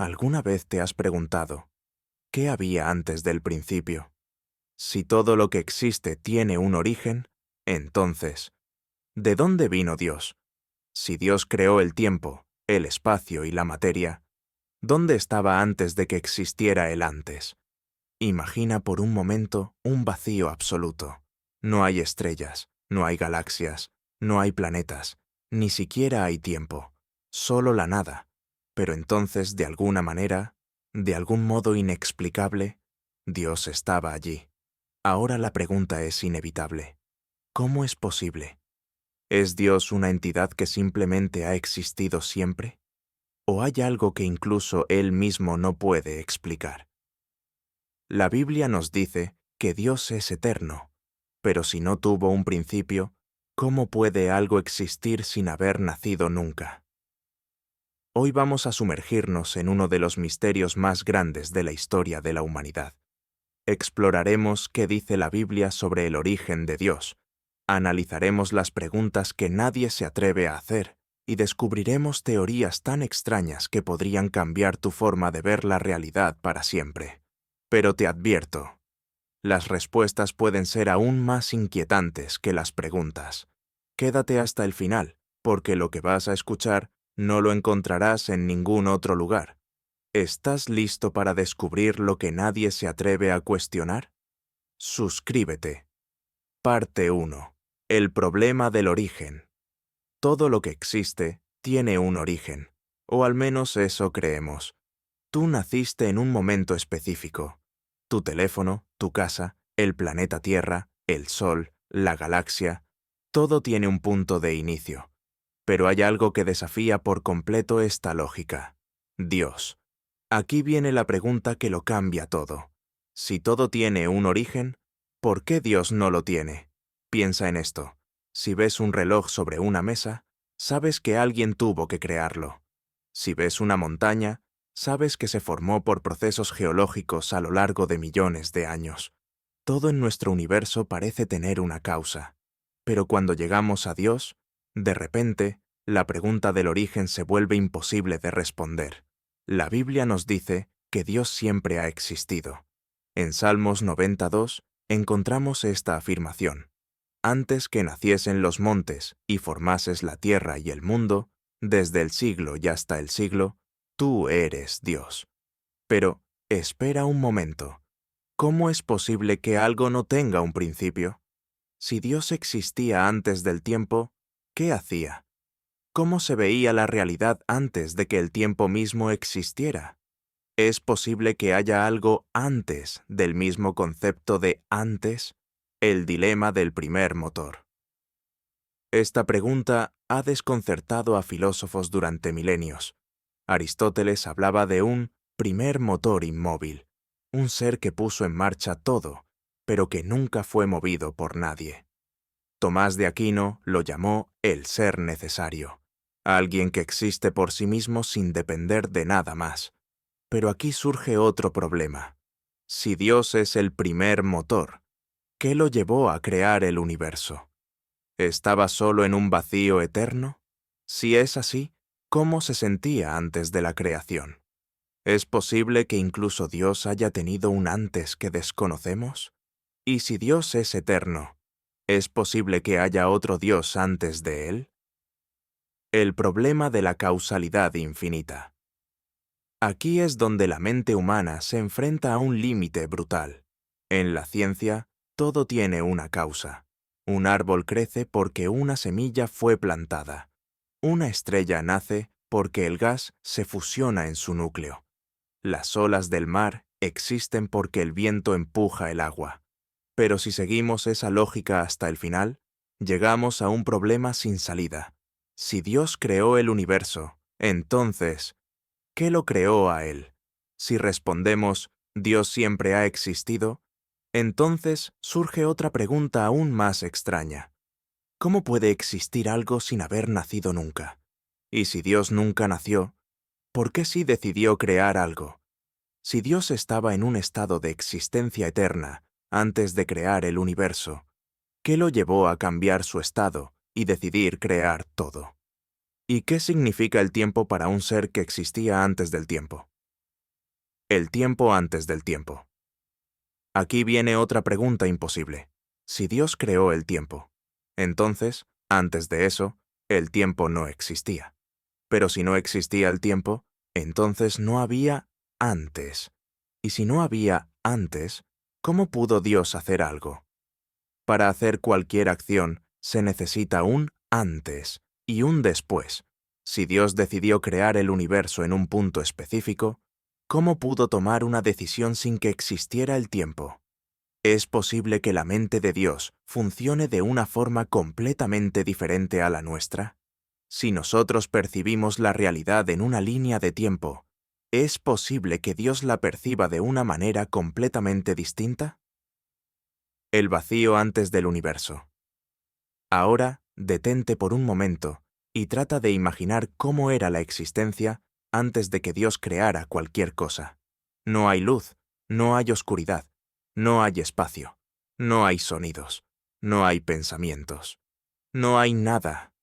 ¿Alguna vez te has preguntado qué había antes del principio? Si todo lo que existe tiene un origen, entonces, ¿de dónde vino Dios? Si Dios creó el tiempo, el espacio y la materia, ¿dónde estaba antes de que existiera el antes? Imagina por un momento un vacío absoluto. No hay estrellas, no hay galaxias, no hay planetas, ni siquiera hay tiempo, solo la nada. Pero entonces, de alguna manera, de algún modo inexplicable, Dios estaba allí. Ahora la pregunta es inevitable. ¿Cómo es posible? ¿Es Dios una entidad que simplemente ha existido siempre? ¿O hay algo que incluso Él mismo no puede explicar? La Biblia nos dice que Dios es eterno, pero si no tuvo un principio, ¿cómo puede algo existir sin haber nacido nunca? Hoy vamos a sumergirnos en uno de los misterios más grandes de la historia de la humanidad. Exploraremos qué dice la Biblia sobre el origen de Dios, analizaremos las preguntas que nadie se atreve a hacer y descubriremos teorías tan extrañas que podrían cambiar tu forma de ver la realidad para siempre. Pero te advierto, las respuestas pueden ser aún más inquietantes que las preguntas. Quédate hasta el final, porque lo que vas a escuchar no lo encontrarás en ningún otro lugar. ¿Estás listo para descubrir lo que nadie se atreve a cuestionar? Suscríbete. Parte 1. El problema del origen. Todo lo que existe tiene un origen, o al menos eso creemos. Tú naciste en un momento específico. Tu teléfono, tu casa, el planeta Tierra, el Sol, la galaxia, todo tiene un punto de inicio. Pero hay algo que desafía por completo esta lógica. Dios. Aquí viene la pregunta que lo cambia todo. Si todo tiene un origen, ¿por qué Dios no lo tiene? Piensa en esto. Si ves un reloj sobre una mesa, sabes que alguien tuvo que crearlo. Si ves una montaña, sabes que se formó por procesos geológicos a lo largo de millones de años. Todo en nuestro universo parece tener una causa. Pero cuando llegamos a Dios, de repente, la pregunta del origen se vuelve imposible de responder. La Biblia nos dice que Dios siempre ha existido. En Salmos 92 encontramos esta afirmación. Antes que naciesen los montes y formases la tierra y el mundo, desde el siglo y hasta el siglo, tú eres Dios. Pero, espera un momento. ¿Cómo es posible que algo no tenga un principio? Si Dios existía antes del tiempo, ¿qué hacía? ¿Cómo se veía la realidad antes de que el tiempo mismo existiera? ¿Es posible que haya algo antes del mismo concepto de antes? El dilema del primer motor. Esta pregunta ha desconcertado a filósofos durante milenios. Aristóteles hablaba de un primer motor inmóvil, un ser que puso en marcha todo, pero que nunca fue movido por nadie. Tomás de Aquino lo llamó el ser necesario, alguien que existe por sí mismo sin depender de nada más. Pero aquí surge otro problema. Si Dios es el primer motor, ¿qué lo llevó a crear el universo? ¿Estaba solo en un vacío eterno? Si es así, ¿cómo se sentía antes de la creación? ¿Es posible que incluso Dios haya tenido un antes que desconocemos? Y si Dios es eterno, ¿es posible que haya otro Dios antes de Él? El problema de la causalidad infinita. Aquí es donde la mente humana se enfrenta a un límite brutal. En la ciencia, todo tiene una causa. Un árbol crece porque una semilla fue plantada. Una estrella nace porque el gas se fusiona en su núcleo. Las olas del mar existen porque el viento empuja el agua. Pero si seguimos esa lógica hasta el final, llegamos a un problema sin salida. Si Dios creó el universo, entonces, ¿qué lo creó a Él? Si respondemos, Dios siempre ha existido, entonces surge otra pregunta aún más extraña. ¿Cómo puede existir algo sin haber nacido nunca? Y si Dios nunca nació, ¿por qué sí decidió crear algo? Si Dios estaba en un estado de existencia eterna antes de crear el universo, ¿qué lo llevó a cambiar su estado y decidir crear todo? ¿Y qué significa el tiempo para un ser que existía antes del tiempo? El tiempo antes del tiempo. Aquí viene otra pregunta imposible. Si Dios creó el tiempo, entonces, antes de eso, el tiempo no existía. Pero si no existía el tiempo, entonces no había antes. Y si no había antes, ¿cómo pudo Dios hacer algo? Para hacer cualquier acción se necesita un antes y un después. Si Dios decidió crear el universo en un punto específico, ¿cómo pudo tomar una decisión sin que existiera el tiempo? ¿Es posible que la mente de Dios funcione de una forma completamente diferente a la nuestra? Si nosotros percibimos la realidad en una línea de tiempo, ¿es posible que Dios la perciba de una manera completamente distinta? El vacío antes del universo. Ahora, detente por un momento y trata de imaginar cómo era la existencia antes de que Dios creara cualquier cosa. No hay luz, no hay oscuridad, no hay espacio, no hay sonidos, no hay pensamientos, no hay nada.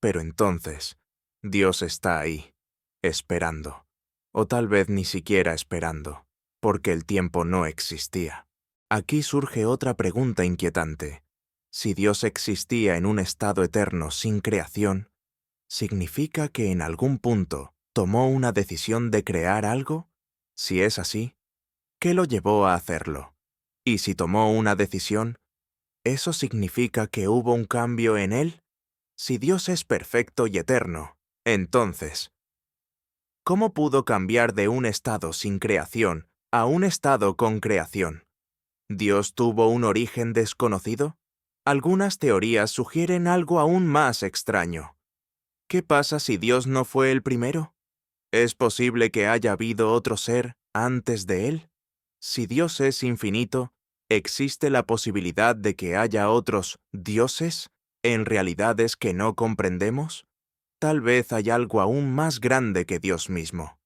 Pero entonces, Dios está ahí, esperando, o tal vez ni siquiera esperando, porque el tiempo no existía. Aquí surge otra pregunta inquietante. Si Dios existía en un estado eterno sin creación, ¿significa que en algún punto tomó una decisión de crear algo? Si es así, ¿qué lo llevó a hacerlo? Y si tomó una decisión, ¿eso significa que hubo un cambio en él? Si Dios es perfecto y eterno, entonces, ¿cómo pudo cambiar de un estado sin creación a un estado con creación? ¿Dios tuvo un origen desconocido? Algunas teorías sugieren algo aún más extraño. ¿Qué pasa si Dios no fue el primero? ¿Es posible que haya habido otro ser antes de él? Si Dios es infinito, ¿existe la posibilidad de que haya otros dioses en realidades que no comprendemos? Tal vez hay algo aún más grande que Dios mismo,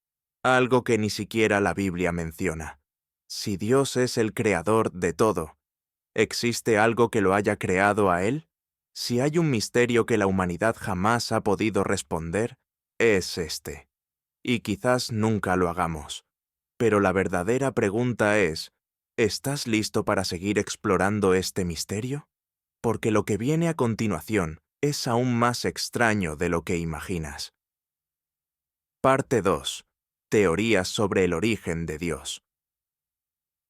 algo que ni siquiera la Biblia menciona. Si Dios es el creador de todo, ¿existe algo que lo haya creado a Él? Si hay un misterio que la humanidad jamás ha podido responder, es este. Y quizás nunca lo hagamos. Pero la verdadera pregunta es, ¿estás listo para seguir explorando este misterio? Porque lo que viene a continuación es aún más extraño de lo que imaginas. Parte 2. Teorías sobre el origen de Dios.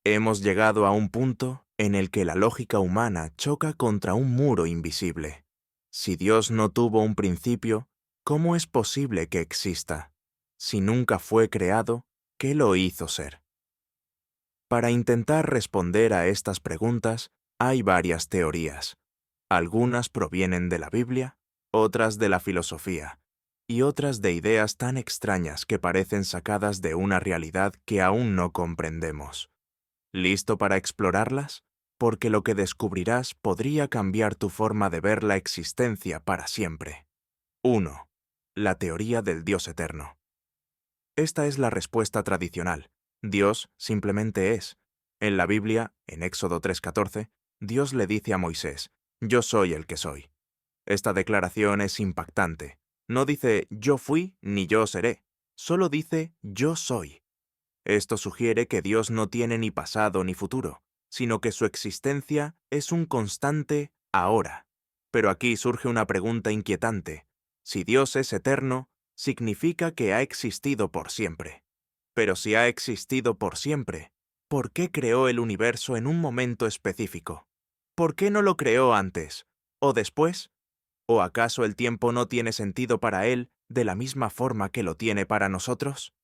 Hemos llegado a un punto en el que la lógica humana choca contra un muro invisible. Si Dios no tuvo un principio, ¿cómo es posible que exista? Si nunca fue creado, ¿qué lo hizo ser? Para intentar responder a estas preguntas, hay varias teorías. Algunas provienen de la Biblia, otras de la filosofía, y otras de ideas tan extrañas que parecen sacadas de una realidad que aún no comprendemos. ¿Listo para explorarlas? Porque lo que descubrirás podría cambiar tu forma de ver la existencia para siempre. 1. La teoría del Dios eterno. Esta es la respuesta tradicional. Dios simplemente es. En la Biblia, en Éxodo 3:14, Dios le dice a Moisés, «Yo soy el que soy». Esta declaración es impactante. No dice «yo fui» ni «yo seré». Solo dice «yo soy». Esto sugiere que Dios no tiene ni pasado ni futuro, sino que su existencia es un constante ahora. Pero aquí surge una pregunta inquietante. Si Dios es eterno, significa que ha existido por siempre. Pero si ha existido por siempre, ¿por qué creó el universo en un momento específico? ¿Por qué no lo creó antes? ¿O después? ¿O acaso el tiempo no tiene sentido para Él de la misma forma que lo tiene para nosotros?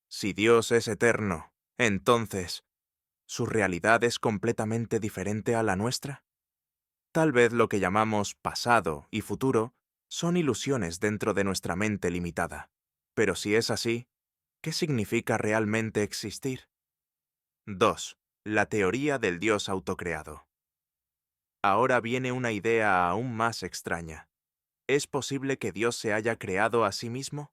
Si Dios es eterno, entonces, ¿su realidad es completamente diferente a la nuestra? Tal vez lo que llamamos pasado y futuro son ilusiones dentro de nuestra mente limitada. Pero si es así, ¿qué significa realmente existir? 2. La teoría del Dios autocreado. Ahora viene una idea aún más extraña. ¿Es posible que Dios se haya creado a sí mismo?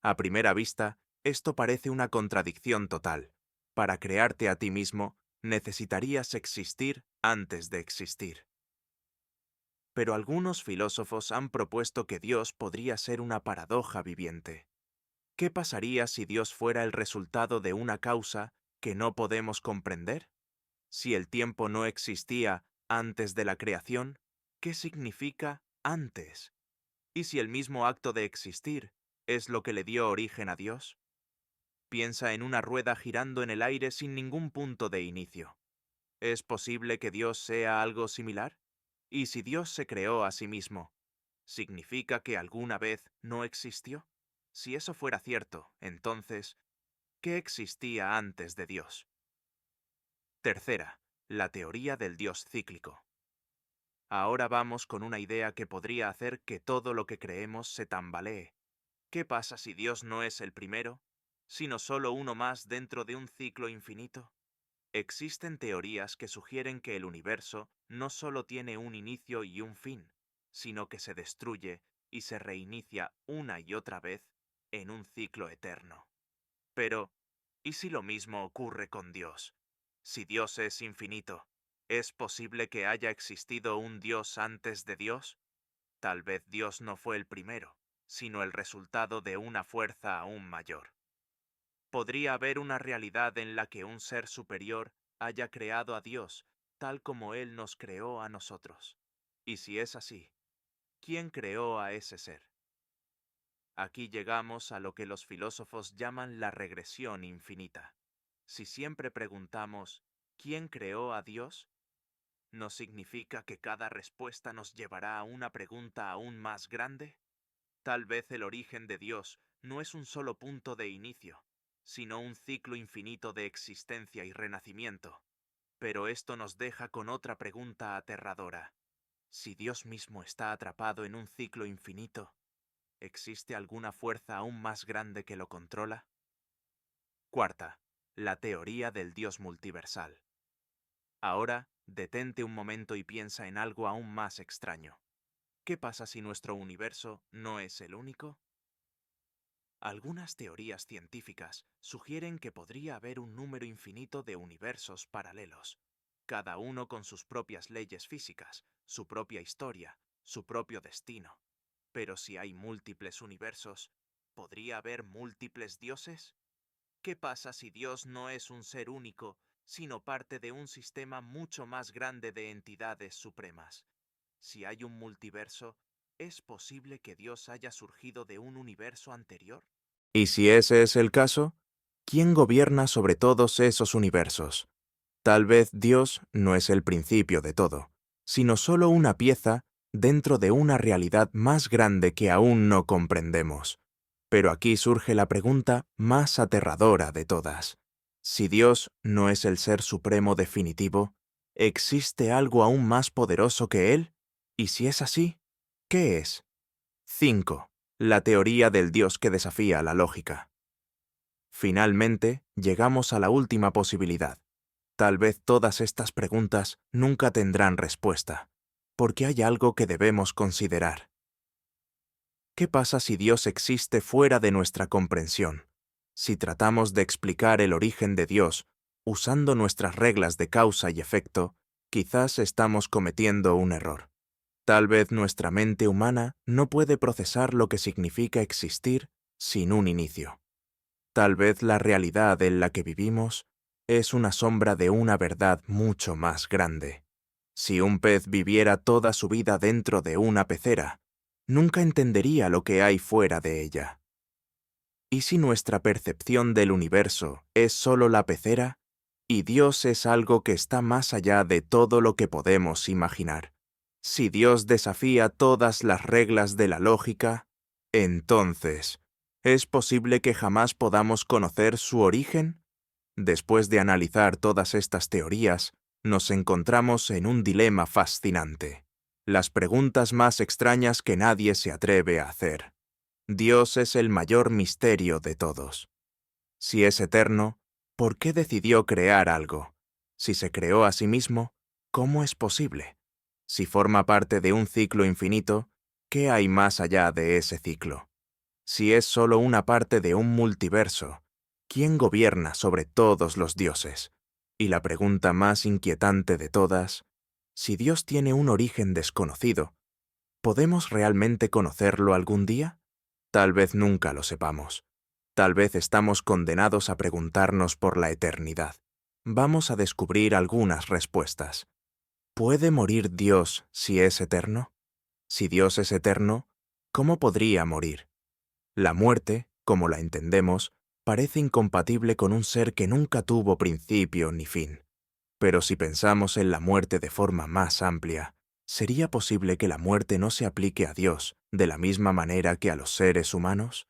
A primera vista, esto parece una contradicción total. Para crearte a ti mismo, necesitarías existir antes de existir. Pero algunos filósofos han propuesto que Dios podría ser una paradoja viviente. ¿Qué pasaría si Dios fuera el resultado de una causa que no podemos comprender? Si el tiempo no existía antes de la creación, ¿qué significa antes? ¿Y si el mismo acto de existir es lo que le dio origen a Dios? Piensa en una rueda girando en el aire sin ningún punto de inicio. ¿Es posible que Dios sea algo similar? ¿Y si Dios se creó a sí mismo, significa que alguna vez no existió? Si eso fuera cierto, entonces, ¿qué existía antes de Dios? Tercera, la teoría del Dios cíclico. Ahora vamos con una idea que podría hacer que todo lo que creemos se tambalee. ¿Qué pasa si Dios no es el primero, sino solo uno más dentro de un ciclo infinito? Existen teorías que sugieren que el universo no solo tiene un inicio y un fin, sino que se destruye y se reinicia una y otra vez en un ciclo eterno. Pero, ¿y si lo mismo ocurre con Dios? Si Dios es infinito, ¿es posible que haya existido un Dios antes de Dios? Tal vez Dios no fue el primero, sino el resultado de una fuerza aún mayor. ¿Podría haber una realidad en la que un ser superior haya creado a Dios tal como Él nos creó a nosotros? Y si es así, ¿quién creó a ese ser? Aquí llegamos a lo que los filósofos llaman la regresión infinita. Si siempre preguntamos ¿quién creó a Dios?, ¿no significa que cada respuesta nos llevará a una pregunta aún más grande? Tal vez el origen de Dios no es un solo punto de inicio, sino un ciclo infinito de existencia y renacimiento. Pero esto nos deja con otra pregunta aterradora. Si Dios mismo está atrapado en un ciclo infinito, ¿existe alguna fuerza aún más grande que lo controla? Cuarta, la teoría del Dios multiversal. Ahora, detente un momento y piensa en algo aún más extraño. ¿Qué pasa si nuestro universo no es el único? Algunas teorías científicas sugieren que podría haber un número infinito de universos paralelos, cada uno con sus propias leyes físicas, su propia historia, su propio destino. Pero si hay múltiples universos, ¿podría haber múltiples dioses? ¿Qué pasa si Dios no es un ser único, sino parte de un sistema mucho más grande de entidades supremas? Si hay un multiverso, ¿es posible que Dios haya surgido de un universo anterior? Y si ese es el caso, ¿quién gobierna sobre todos esos universos? Tal vez Dios no es el principio de todo, sino solo una pieza dentro de una realidad más grande que aún no comprendemos. Pero aquí surge la pregunta más aterradora de todas. Si Dios no es el ser supremo definitivo, ¿existe algo aún más poderoso que Él? Y si es así, ¿qué es? 5. La teoría del Dios que desafía la lógica. Finalmente, llegamos a la última posibilidad. Tal vez todas estas preguntas nunca tendrán respuesta, porque hay algo que debemos considerar. ¿Qué pasa si Dios existe fuera de nuestra comprensión? Si tratamos de explicar el origen de Dios usando nuestras reglas de causa y efecto, quizás estamos cometiendo un error. Tal vez nuestra mente humana no puede procesar lo que significa existir sin un inicio. Tal vez la realidad en la que vivimos es una sombra de una verdad mucho más grande. Si un pez viviera toda su vida dentro de una pecera, nunca entendería lo que hay fuera de ella. ¿Y si nuestra percepción del universo es solo la pecera, y Dios es algo que está más allá de todo lo que podemos imaginar? Si Dios desafía todas las reglas de la lógica, entonces, ¿es posible que jamás podamos conocer su origen? Después de analizar todas estas teorías, nos encontramos en un dilema fascinante. Las preguntas más extrañas que nadie se atreve a hacer. Dios es el mayor misterio de todos. Si es eterno, ¿por qué decidió crear algo? Si se creó a sí mismo, ¿cómo es posible? Si forma parte de un ciclo infinito, ¿qué hay más allá de ese ciclo? Si es solo una parte de un multiverso, ¿quién gobierna sobre todos los dioses? Y la pregunta más inquietante de todas, si Dios tiene un origen desconocido, ¿podemos realmente conocerlo algún día? Tal vez nunca lo sepamos. Tal vez estamos condenados a preguntarnos por la eternidad. Vamos a descubrir algunas respuestas. ¿Puede morir Dios si es eterno? Si Dios es eterno, ¿cómo podría morir? La muerte, como la entendemos, parece incompatible con un ser que nunca tuvo principio ni fin. Pero si pensamos en la muerte de forma más amplia, ¿sería posible que la muerte no se aplique a Dios de la misma manera que a los seres humanos?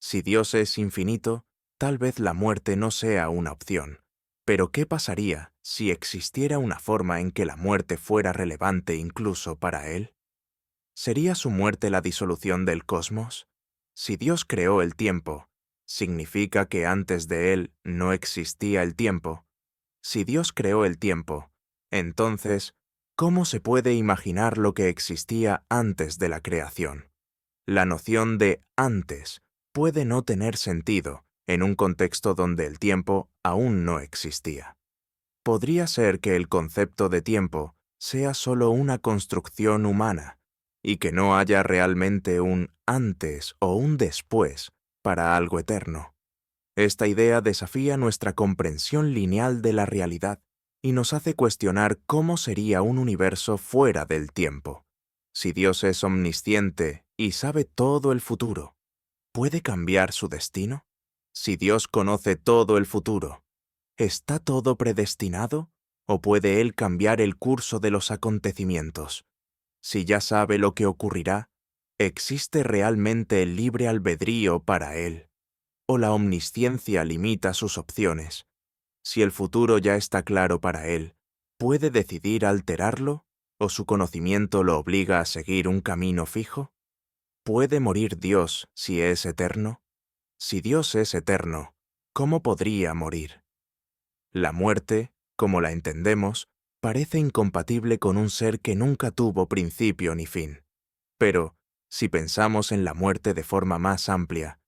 Si Dios es infinito, tal vez la muerte no sea una opción. Pero ¿qué pasaría si existiera una forma en que la muerte fuera relevante incluso para Él? ¿Sería su muerte la disolución del cosmos? Si Dios creó el tiempo, ¿significa que antes de Él no existía el tiempo? Si Dios creó el tiempo, entonces, ¿cómo se puede imaginar lo que existía antes de la creación? La noción de antes puede no tener sentido en un contexto donde el tiempo aún no existía. Podría ser que el concepto de tiempo sea solo una construcción humana y que no haya realmente un antes o un después para algo eterno. Esta idea desafía nuestra comprensión lineal de la realidad y nos hace cuestionar cómo sería un universo fuera del tiempo. Si Dios es omnisciente y sabe todo el futuro, ¿puede cambiar su destino? Si Dios conoce todo el futuro, ¿está todo predestinado o puede Él cambiar el curso de los acontecimientos? Si ya sabe lo que ocurrirá, ¿existe realmente el libre albedrío para Él? ¿O la omnisciencia limita sus opciones? Si el futuro ya está claro para Él, ¿puede decidir alterarlo? ¿O su conocimiento lo obliga a seguir un camino fijo? ¿Puede morir Dios si es eterno? Si Dios es eterno, ¿cómo podría morir? La muerte, como la entendemos, parece incompatible con un ser que nunca tuvo principio ni fin. Pero, si pensamos en la muerte de forma más amplia,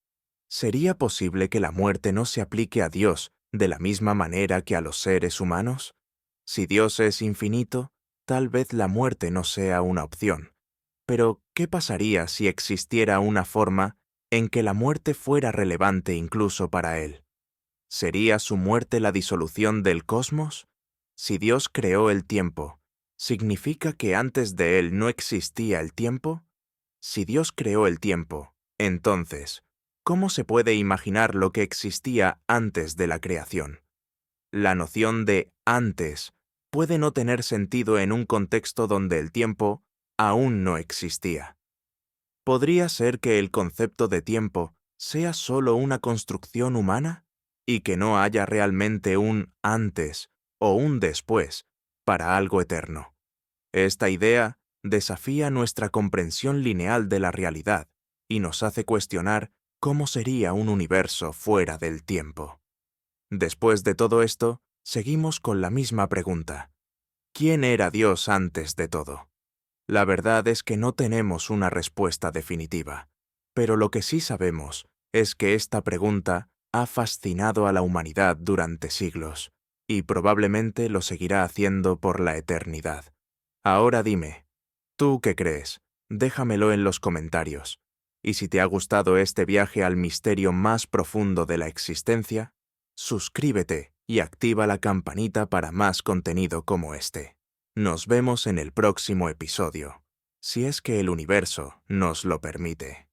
¿sería posible que la muerte no se aplique a Dios de la misma manera que a los seres humanos? Si Dios es infinito, tal vez la muerte no sea una opción. Pero, ¿qué pasaría si existiera una forma en que la muerte fuera relevante incluso para Él? ¿Sería su muerte la disolución del cosmos? Si Dios creó el tiempo, ¿significa que antes de Él no existía el tiempo? Si Dios creó el tiempo, entonces, ¿cómo se puede imaginar lo que existía antes de la creación? La noción de antes puede no tener sentido en un contexto donde el tiempo aún no existía. ¿Podría ser que el concepto de tiempo sea solo una construcción humana y que no haya realmente un antes o un después para algo eterno? Esta idea desafía nuestra comprensión lineal de la realidad y nos hace cuestionar cómo sería un universo fuera del tiempo. Después de todo esto, seguimos con la misma pregunta. ¿Quién era Dios antes de todo? La verdad es que no tenemos una respuesta definitiva, pero lo que sí sabemos es que esta pregunta ha fascinado a la humanidad durante siglos, y probablemente lo seguirá haciendo por la eternidad. Ahora dime, ¿tú qué crees? Déjamelo en los comentarios. Y si te ha gustado este viaje al misterio más profundo de la existencia, suscríbete y activa la campanita para más contenido como este. Nos vemos en el próximo episodio, si es que el universo nos lo permite.